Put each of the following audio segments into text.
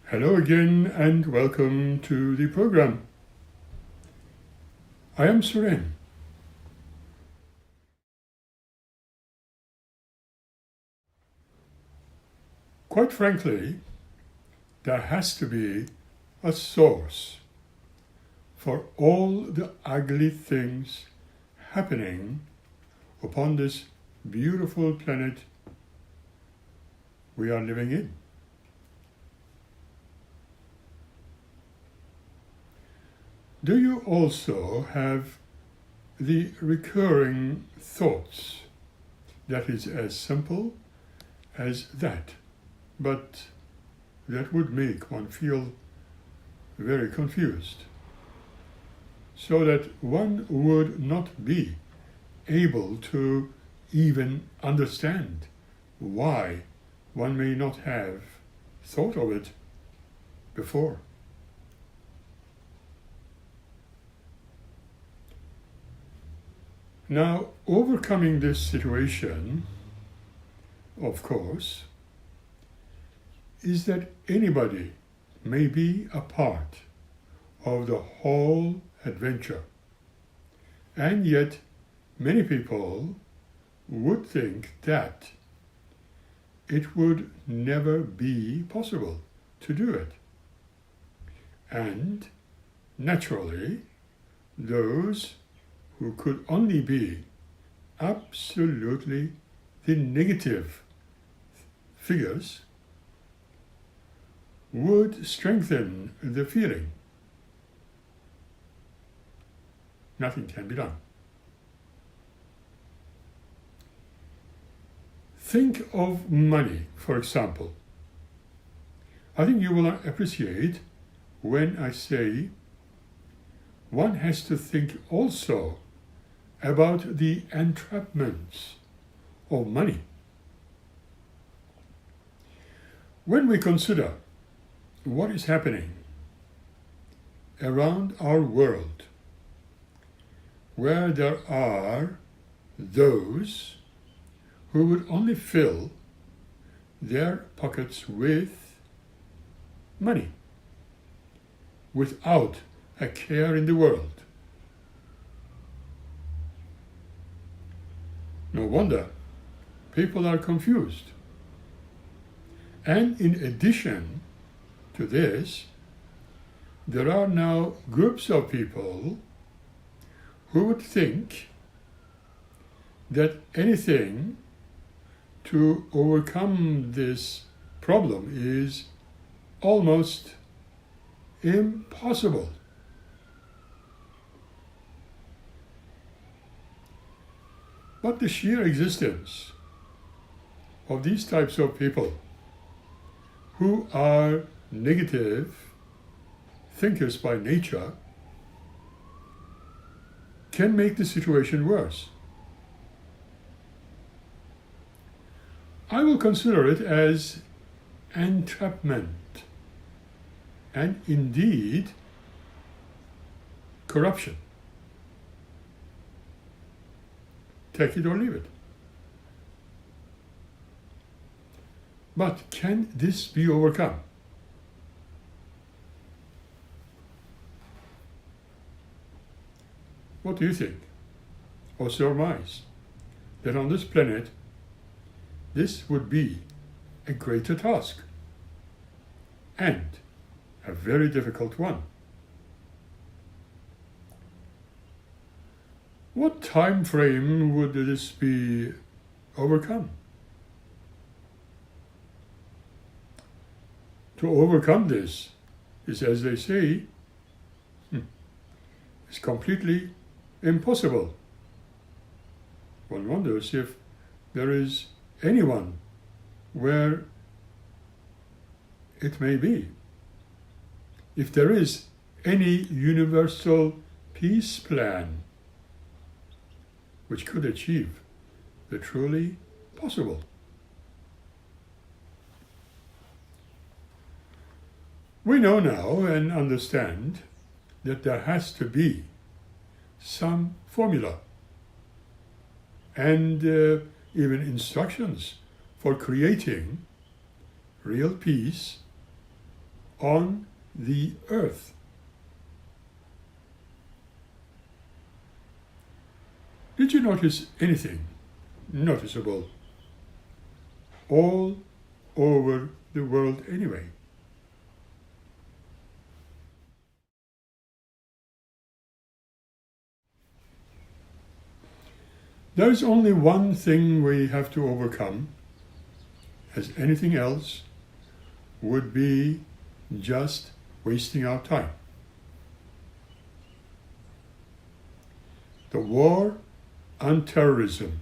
Hello again and welcome to the program. I am Suren. Quite frankly, there has to be a source for all the ugly things happening upon this beautiful planet we are living in. Do you also have the recurring thoughts that is as simple as that, but that would make one feel very confused, so that one would not be able to even understand why one may not have thought of it before? Now, overcoming this situation, of course, is that anybody may be a part of the whole adventure. And yet, many people would think that it would never be possible to do it. And naturally, those who could only be absolutely the negative figures would strengthen the feeling. Nothing can be done. Think of money, for example. I think you will appreciate when I say one has to think also about the entrapments of money. When we consider what is happening around our world, where there are those who would only fill their pockets with money without a care in the world, no wonder people are confused. And in addition to this, there are now groups of people who would think that anything to overcome this problem is almost impossible. But the sheer existence of these types of people who are negative thinkers by nature can make the situation worse. I will consider it as entrapment and indeed corruption. Take it or leave it. But can this be overcome? What do you think? Or surmise that on this planet, this would be a greater task and a very difficult one. what time frame would this be overcome? To overcome this is, as they say, is completely impossible. One wonders if there is anyone where it may be. If there is any universal peace plan which could achieve the truly possible. We know now and understand that there has to be some formula and even instructions for creating real peace on the earth. Did you notice anything noticeable all over the world anyway? There is only one thing we have to overcome, as anything else would be just wasting our time. The war on terrorism.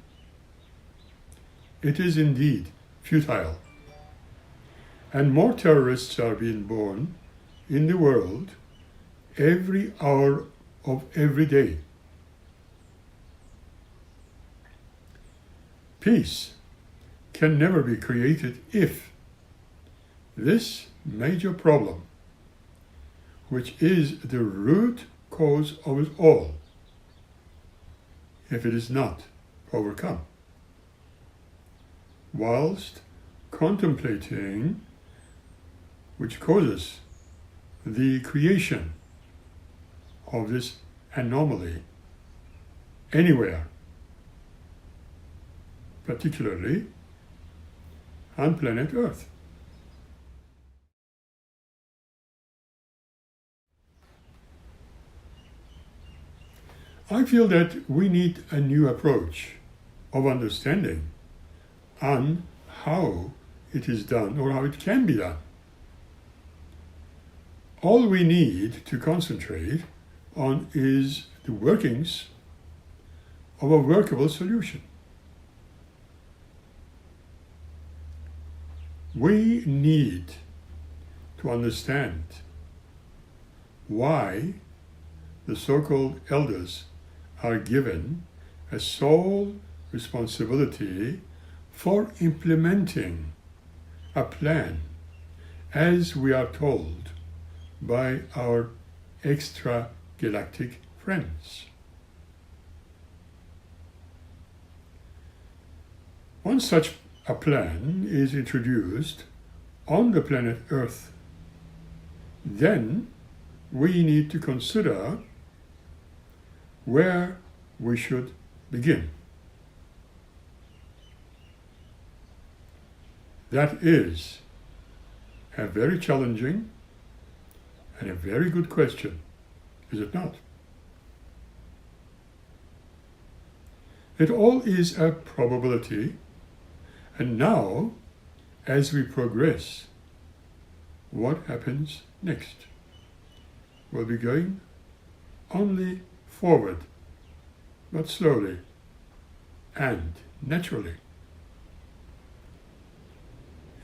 It is indeed futile, and more terrorists are being born in the world every hour of every day. Peace can never be created if this major problem, which is the root cause of it all, if it is not overcome. Whilst contemplating which causes the creation of this anomaly anywhere, particularly on planet Earth. I feel that we need a new approach of understanding on how it is done or how it can be done. All we need to concentrate on is the workings of a workable solution. We need to understand why the so-called elders are given a sole responsibility for implementing a plan as we are told by our extragalactic friends. Once such a plan is introduced on the planet Earth, then we need to consider where we should begin. That is a very challenging and a very good question, is it not? It all is a probability, and now, as we progress, what happens next? We'll be going only forward, but slowly and naturally.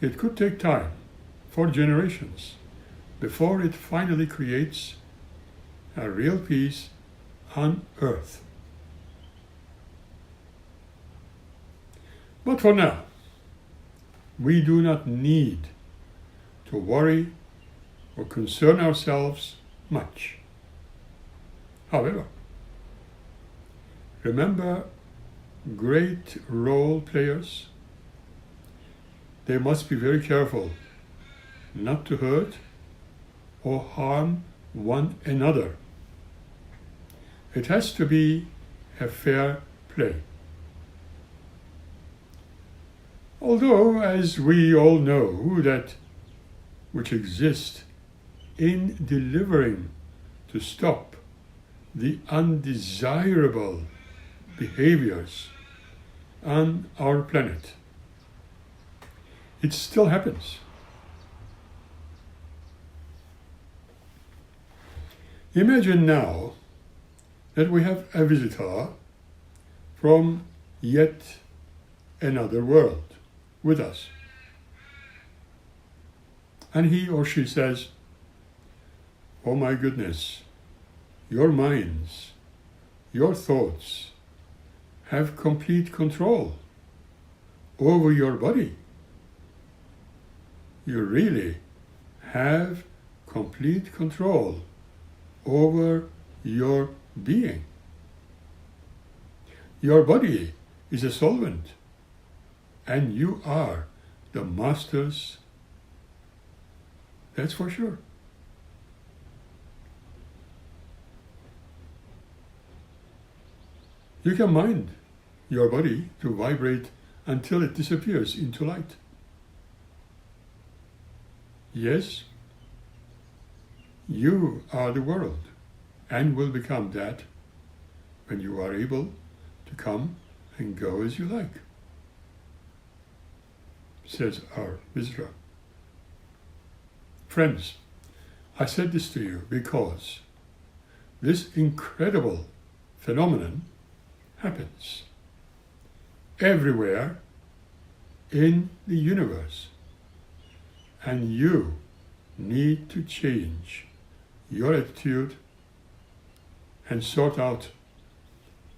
It could take time, for generations, before it finally creates a real peace on Earth. But for now, we do not need to worry or concern ourselves much. However, remember great role players? They must be very careful not to hurt or harm one another. It has to be a fair play. Although, as we all know, that which exists in delivering to stop the undesirable behaviors on our planet. It still happens. Imagine now that we have a visitor from yet another world with us. And he or she says, "Oh my goodness, your minds, your thoughts have complete control over your body. You really have complete control over your being. Your body is a solvent, and you are the masters. That's for sure." You can mind your body to vibrate until it disappears into light. Yes, you are the world and will become that when you are able to come and go as you like, says our visitor. Friends, I said this to you because this incredible phenomenon happens everywhere in the universe, and you need to change your attitude and sort out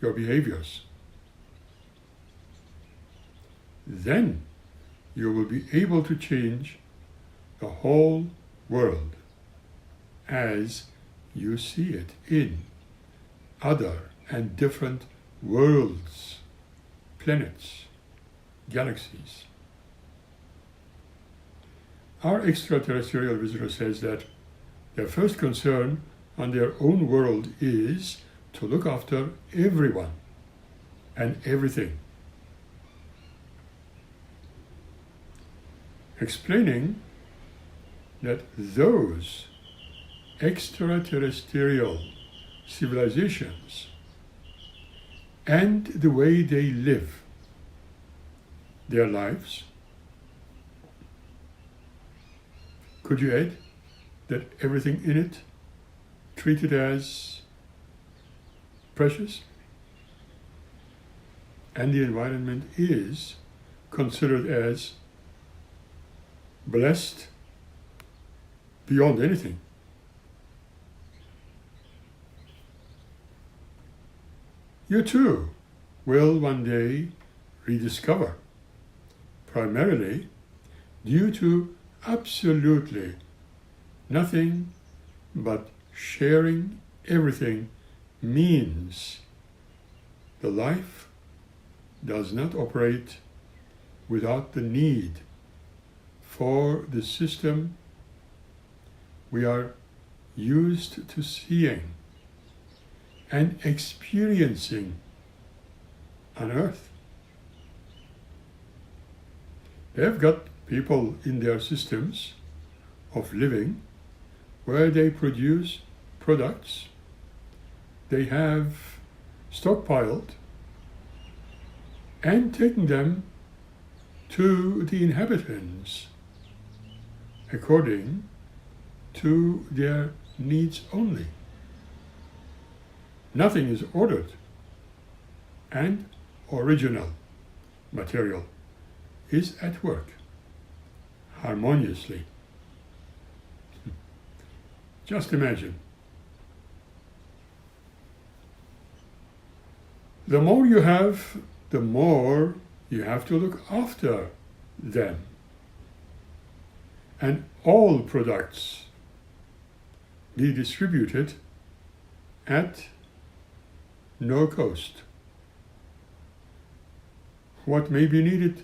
your behaviors. Then you will be able to change the whole world as you see it in other and different worlds, planets, galaxies. Our extraterrestrial visitor says that their first concern on their own world is to look after everyone and everything. Explaining that those extraterrestrial civilizations and the way they live their lives, could you add that everything in it treated as precious, and the environment is considered as blessed beyond anything. You too will one day rediscover, primarily due to absolutely nothing but sharing everything means the life does not operate without the need for the system we are used to seeing and experiencing on Earth. They've got people in their systems of living where they produce products they have stockpiled and taken them to the inhabitants according to their needs only. Nothing is ordered, and original material is at work harmoniously. Just imagine. The more you have, the more you have to look after them. And all products be distributed at no cost. What may be needed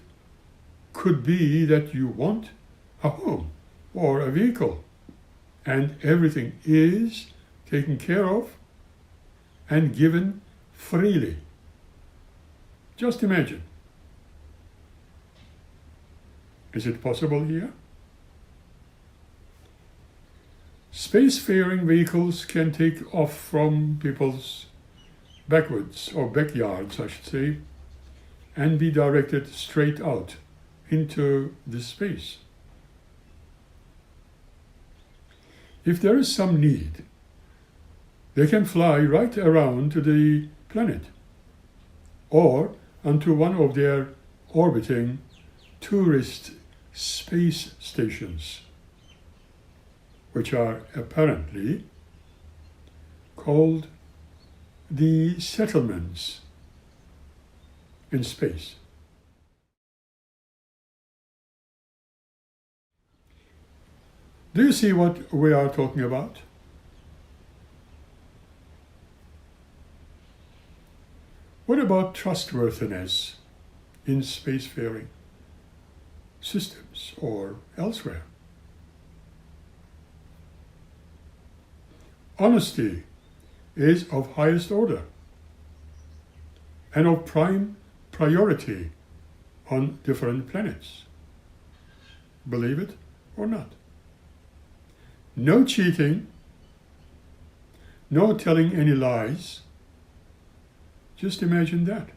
could be that you want a home or a vehicle, and everything is taken care of and given freely. Just imagine. Is it possible here? Spacefaring vehicles can take off from people's backwards, or backyards I should say, and be directed straight out into this space. If there is some need, they can fly right around to the planet or onto one of their orbiting tourist space stations, which are apparently called the settlements in space. Do you see what we are talking about? What about trustworthiness in spacefaring systems or elsewhere? Honesty is of highest order and of prime priority on different planets. Believe it or not. No cheating, no telling any lies. Just imagine that.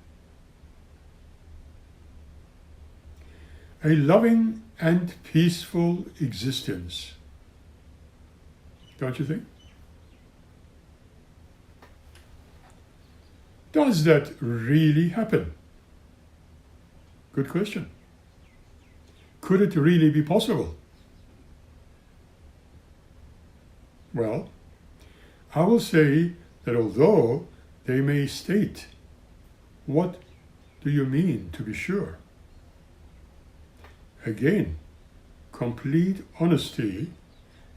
A loving and peaceful existence. Don't you think? Does that really happen? Good question. Could it really be possible? Well, I will say that although they may state, what do you mean to be sure? Again, complete honesty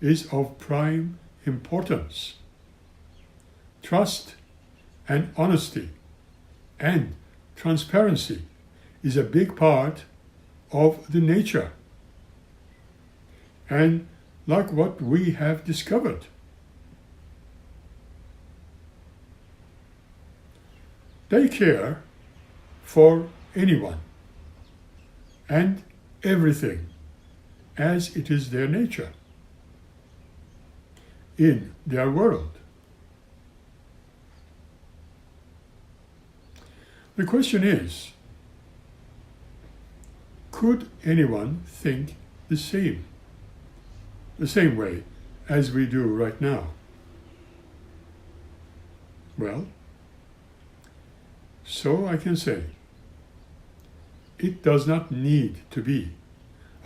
is of prime importance. Trust and honesty and transparency is a big part of the nature. And like what we have discovered. They care for anyone and everything as it is their nature in their world. The question is, could anyone think the same way as we do right now? Well, so I can say, it does not need to be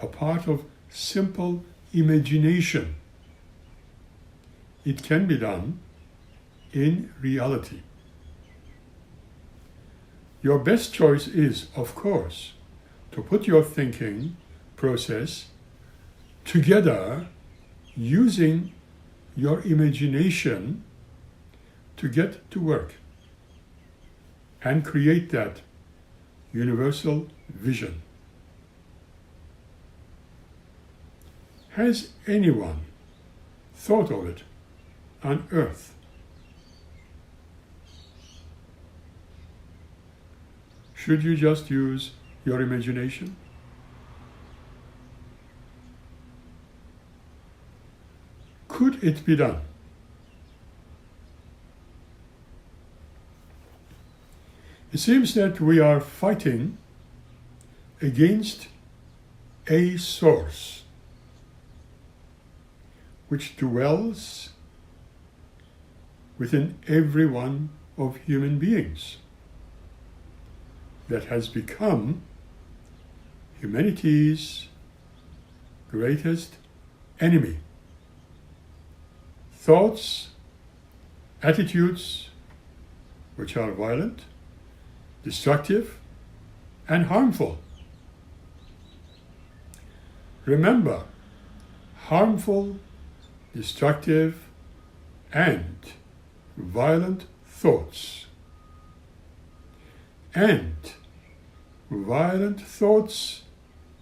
a part of simple imagination. It can be done in reality. Your best choice is, of course, to put your thinking process together using your imagination to get to work and create that universal vision. Has anyone thought of it on Earth? Should you just use your imagination? Could it be done? It seems that we are fighting against a source which dwells within every one of human beings, that has become humanity's greatest enemy. Thoughts, attitudes which are violent, destructive, and harmful. Remember, harmful, destructive, and violent thoughts. And violent thoughts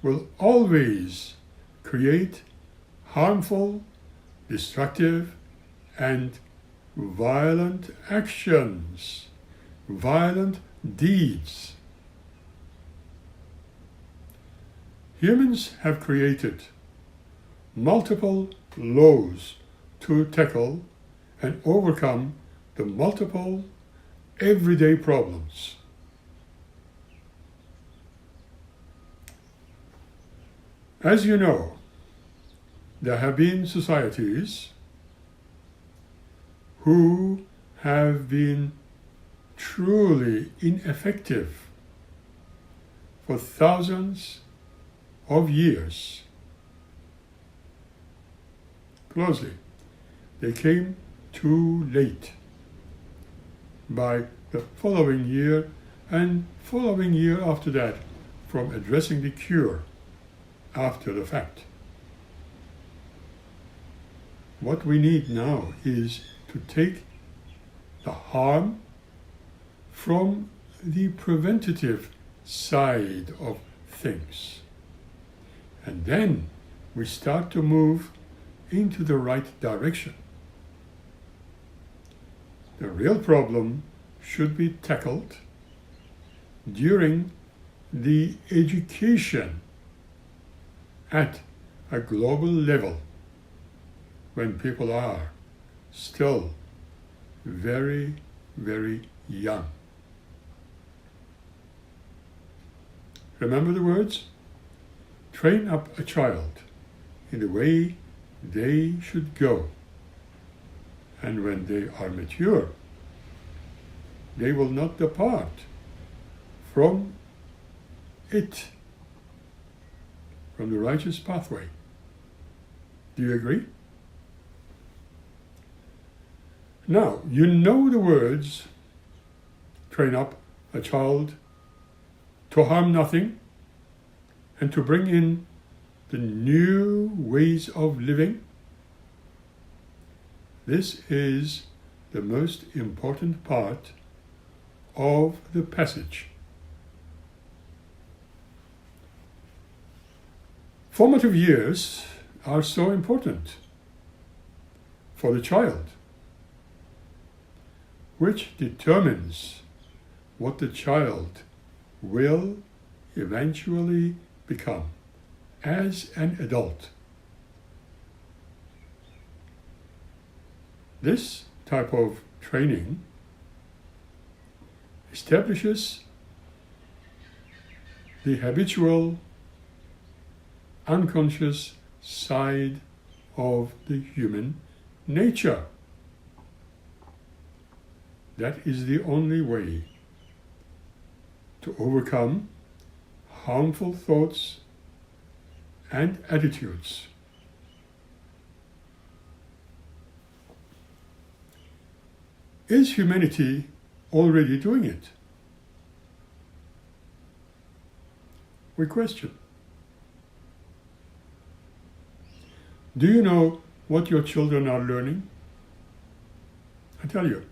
will always create harmful, destructive, and violent actions, violent deeds. Humans have created multiple laws to tackle and overcome the multiple everyday problems. As you know, there have been societies who have been truly ineffective for thousands of years. Closely, they came too late by the following year and following year after that from addressing the cure after the fact. What we need now is to take the harm from the preventative side of things. And then we start to move into the right direction. The real problem should be tackled during the education at a global level when people are still very, very young. Remember the words? Train up a child in the way they should go, and when they are mature, they will not depart from it, from the righteous pathway. Do you agree? Now, you know the words, train up a child to harm nothing and to bring in the new ways of living. This is the most important part of the passage. Formative years are so important for the child, which determines what the child will eventually become as an adult. This type of training establishes the habitual, unconscious side of the human nature. That is the only way to overcome harmful thoughts and attitudes. Is humanity already doing it? We question. Do you know what your children are learning? I tell you,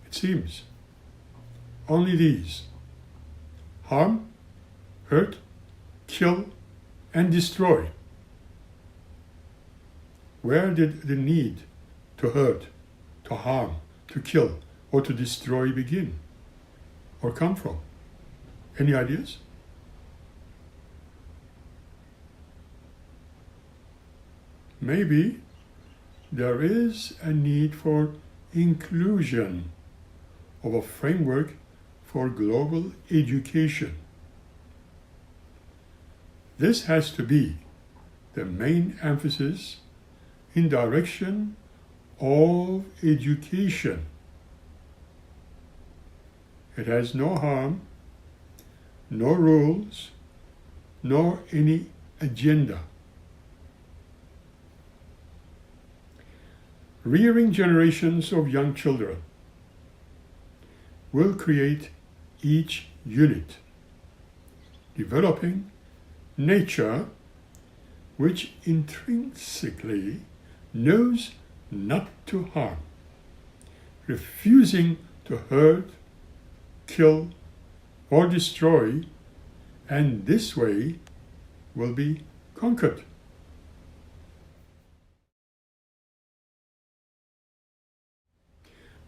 it seems only these: harm, hurt, kill, and destroy. Where did the need to hurt, to harm, to kill, or to destroy begin or come from? Any ideas? Maybe there is a need for inclusion of a framework for global education. This has to be the main emphasis in direction of education. It has no harm, no rules, nor any agenda. Rearing generations of young children will create each unit, developing nature which intrinsically knows not to harm, refusing to hurt, kill, or destroy, and this way will be conquered.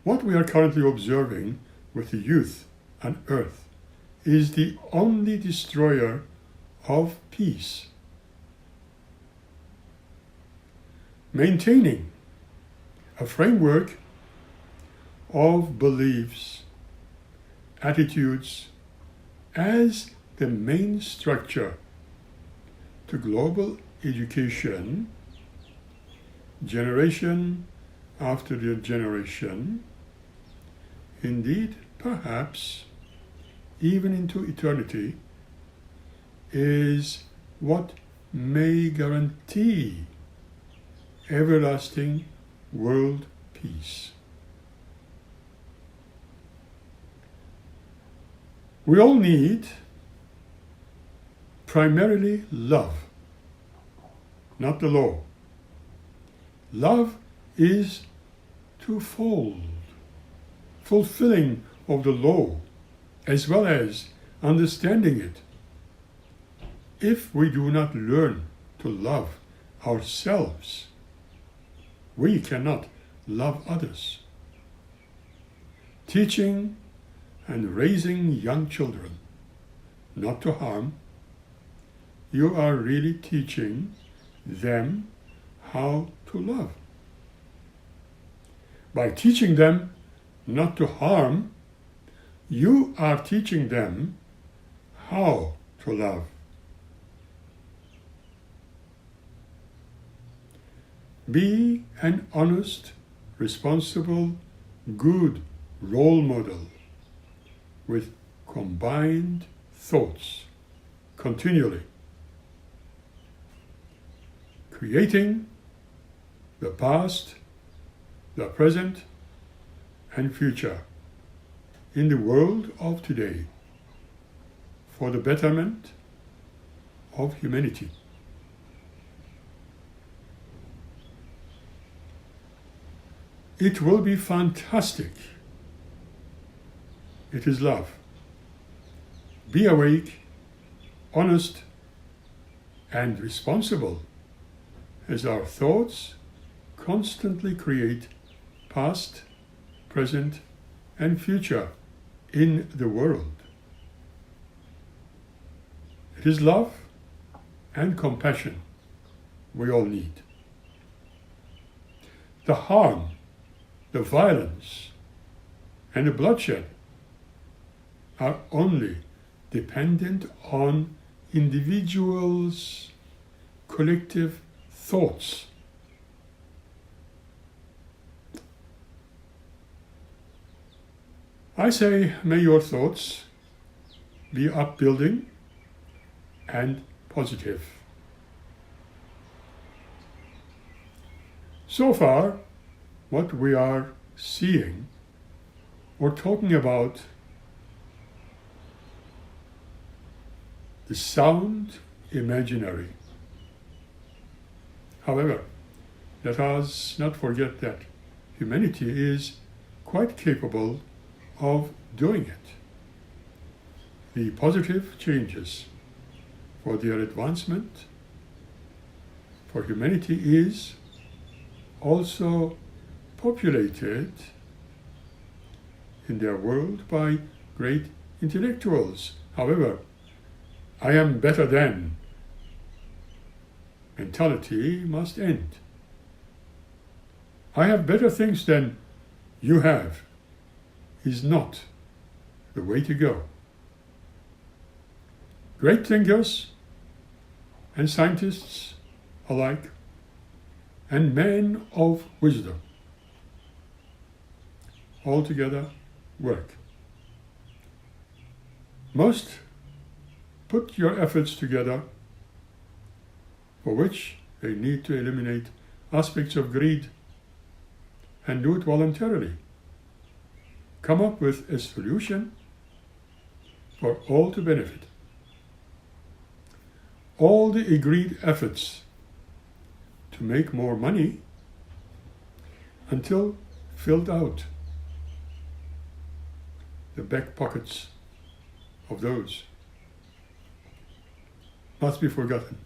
What we are currently observing with the youth on Earth is the only destroyer of peace. Maintaining a framework of beliefs, attitudes as the main structure to global education, generation after generation, indeed, perhaps, even into eternity, is what may guarantee everlasting world peace. We all need primarily love, not the law. Love is twofold, fulfilling of the law as well as understanding it. If we do not learn to love ourselves, we cannot love others. Teaching and raising young children not to harm, you are really teaching them how to love. By teaching them not to harm, you are teaching them how to love. Be an honest, responsible, good role model with combined thoughts continually, creating the past, the present, and future in the world of today for the betterment of humanity. It will be fantastic. It is love. Be awake, honest, and responsible as our thoughts constantly create past, present, and future in the world. It is love and compassion we all need. The harm, the violence, and the bloodshed are only dependent on individuals' collective thoughts. I say, may your thoughts be upbuilding and positive. So far, what we are seeing or talking about, the sound imaginary. However, let us not forget that humanity is quite capable of doing it. The positive changes for their advancement for humanity is also populated in their world by great intellectuals. However, I am better than mentality must end. I have better things than you have is not the way to go. Great thinkers and scientists alike, and men of wisdom, all together work. Most put your efforts together, for which they need to eliminate aspects of greed and do it voluntarily. Come up with a solution for all to benefit. All the agreed efforts to make more money until filled out the back pockets of those must be forgotten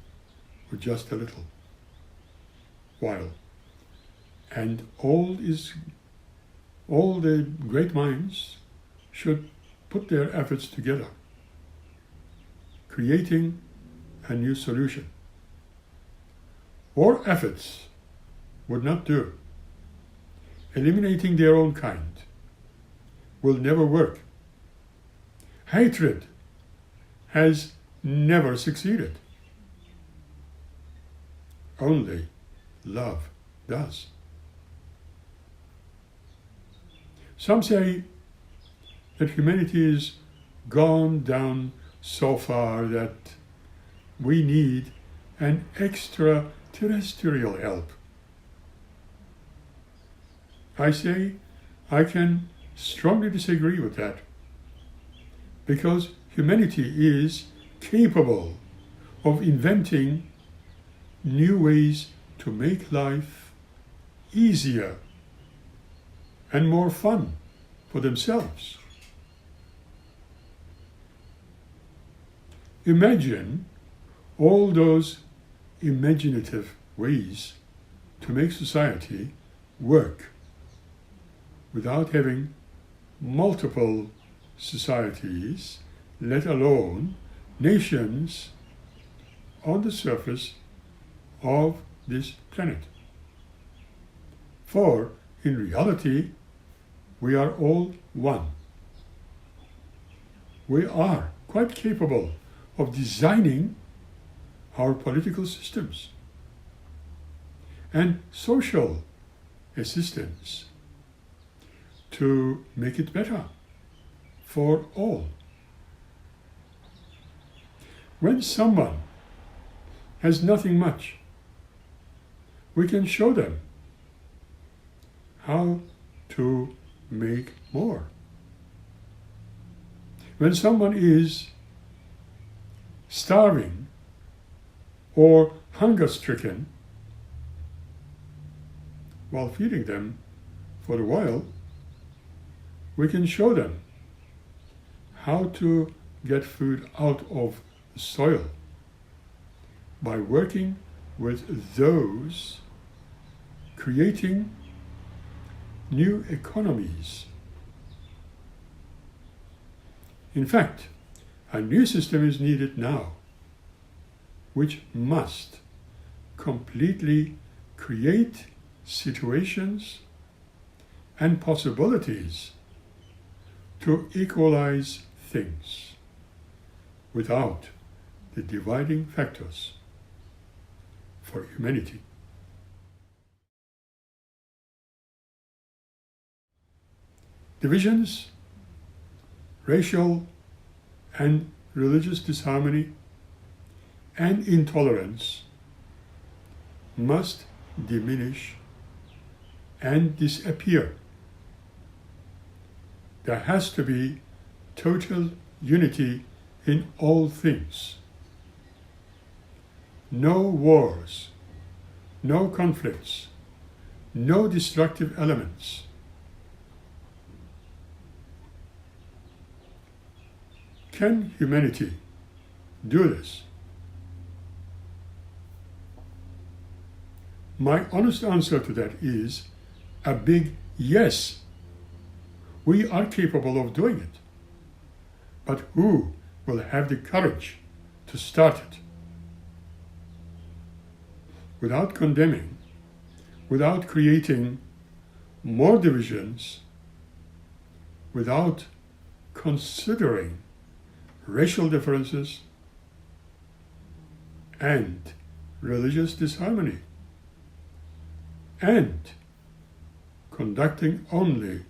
for just a little while. And all the great minds should put their efforts together, creating a new solution. Or efforts would not do. Eliminating their own kind will never work. Hatred has never succeeded. Only love does. Some say that humanity has gone down so far that we need an extraterrestrial help. I say I can strongly disagree with that, because humanity is capable of inventing new ways to make life easier and more fun for themselves. Imagine all those imaginative ways to make society work without having multiple societies, let alone nations, on the surface of this planet. For in reality, we are all one. We are quite capable of designing our political systems and social assistance to make it better for all. When someone has nothing much, we can show them how to make more. When someone is starving or hunger-stricken, while feeding them for a while, we can show them how to get food out of the soil by working with those creating new economies. In fact, a new system is needed now, which must completely create situations and possibilities to equalize things without the dividing factors for humanity. Divisions, racial and religious disharmony, and intolerance must diminish and disappear. There has to be total unity in all things. No wars, no conflicts, no destructive elements. Can humanity do this? My honest answer to that is a big yes. We are capable of doing it. But who will have the courage to start it? Without condemning, without creating more divisions, without considering racial differences and religious disharmony, and conducting only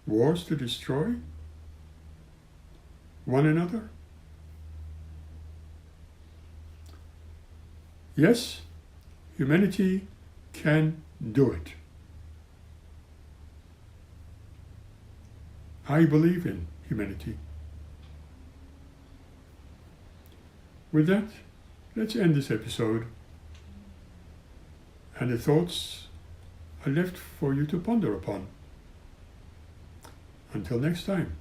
wars to destroy one another? Yes, humanity can do it. I believe in humanity. With that, let's end this episode, and the thoughts are left for you to ponder upon. Until next time,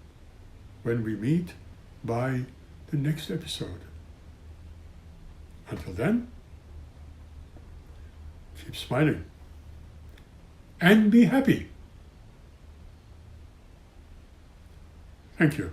when we meet by the next episode. Until then, keep smiling and be happy. Thank you.